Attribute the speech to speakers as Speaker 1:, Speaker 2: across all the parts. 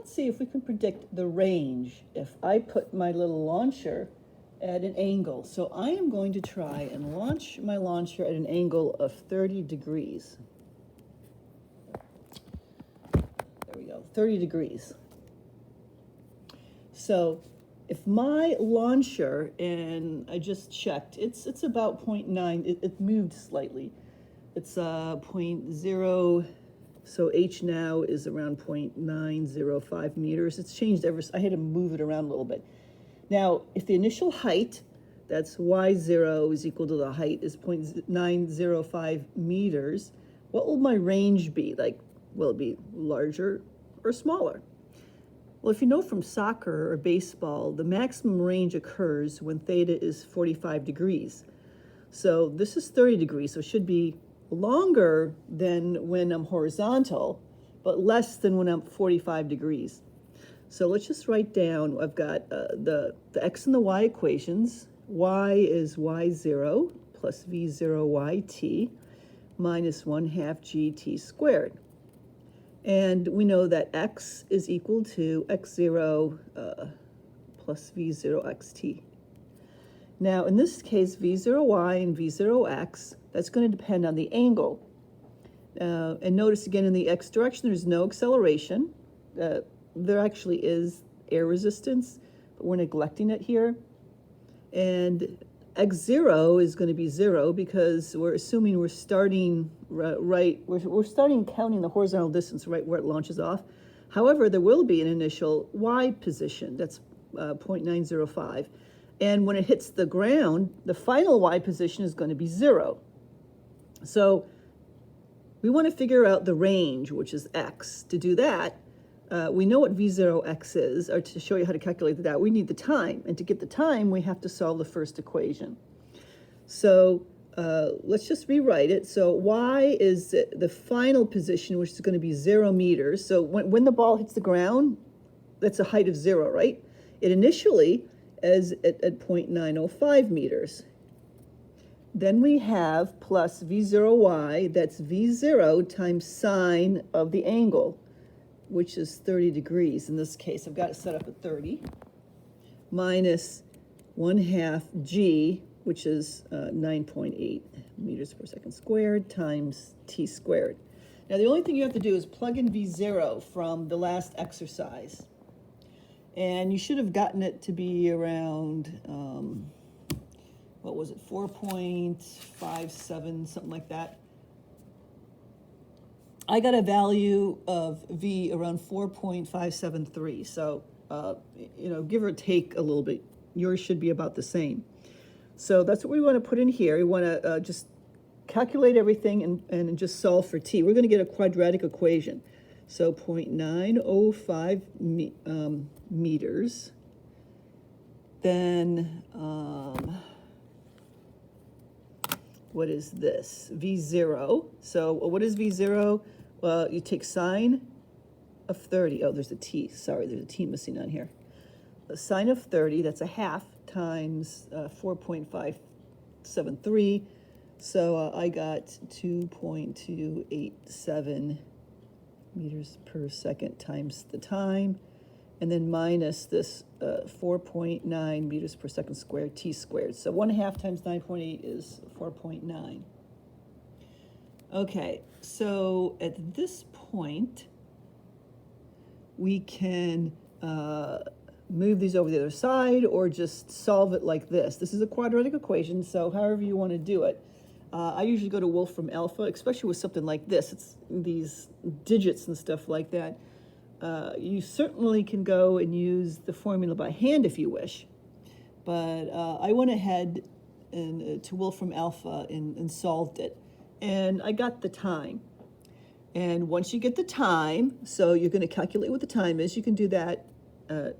Speaker 1: let's see if we can predict the range if I put my little launcher at an angle. So I am going to try and launch my launcher at an angle of 30 degrees. There we go, 30 degrees. So if my launcher, and I just checked, it's about 0.9, it moved slightly. It's 0.0, so H now is around 0.905 meters. It's changed I had to move it around a little bit. Now, if the initial height, that's Y0 is equal to the height, is 0.905 meters, what will my range be? Like, will it be larger or smaller? Well, if you know from soccer or baseball, the maximum range occurs when theta is 45 degrees. So this is 30 degrees, so it should be longer than when I'm horizontal, but less than when I'm 45 degrees. So let's just write down, I've got the x and the y equations. Y is y0 plus v0 yt minus 1/2 gt squared. And we know that x is equal to x0 plus v0 xt. Now, in this case, v0y and v0x, that's going to depend on the angle. And notice again in the x direction, there's no acceleration. There actually is air resistance, but we're neglecting it here. And x0 is going to be 0 because we're assuming we're starting we're starting counting the horizontal distance right where it launches off. However, there will be an initial y position, that's 0.905. And when it hits the ground, the final y position is going to be 0. So we want to figure out the range, which is x. To do that, we know what v0x is, or to show you how to calculate that, we need the time. And to get the time, we have to solve the first equation. So let's just rewrite it. So y is the final position, which is going to be 0 meters. So when the ball hits the ground, that's a height of 0, right? It initially is at 0.905 meters. Then we have plus v0y, that's v0 times sine of the angle, which is 30 degrees. In this case, I've got it set up at 30, minus 1/2 g, which is 9.8 meters per second squared, times t squared. Now, the only thing you have to do is plug in v0 from the last exercise. And you should have gotten it to be around, what was it, 4.57, something like that. I got a value of V around 4.573. So, give or take a little bit. Yours should be about the same. So that's what we want to put in here. We want to just calculate everything and just solve for t. We're going to get a quadratic equation. So 0.905 meters. Then, what is this? V0. So what is V0? Well, you take sine of 30. Oh, there's a t. Sorry, there's a t missing on here. The sine of 30, that's a half times 4.573. So I got 2.287 meters per second times the time, and then minus this 4.9 meters per second squared, t squared. So 1/2 times 9.8 is 4.9. Okay, so at this point, we can move these over the other side or just solve it like this. This is a quadratic equation, so however you want to do it. I usually go to Wolfram Alpha, especially with something like this. It's these digits and stuff like that. You certainly can go and use the formula by hand if you wish. But I went ahead and to Wolfram Alpha and solved it. And I got the time. And once you get the time, so you're going to calculate what the time is. You can do that.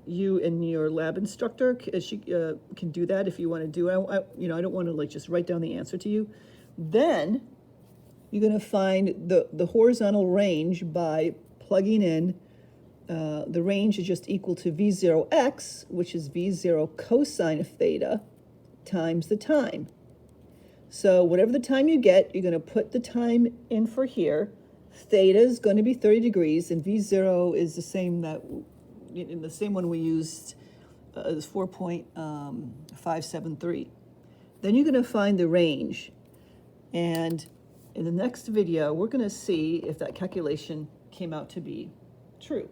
Speaker 1: You and your lab instructor can do that if you want to do it. I don't want to just write down the answer to you. Then you're going to find the horizontal range by plugging in the range is just equal to v0x, which is v0 cosine of theta, times the time. So whatever the time you get, you're going to put the time in for here. Theta is going to be 30 degrees, and v0 is the same that in the same one we used is 4.573. Then you're going to find the range. And in the next video, we're going to see if that calculation came out to be true.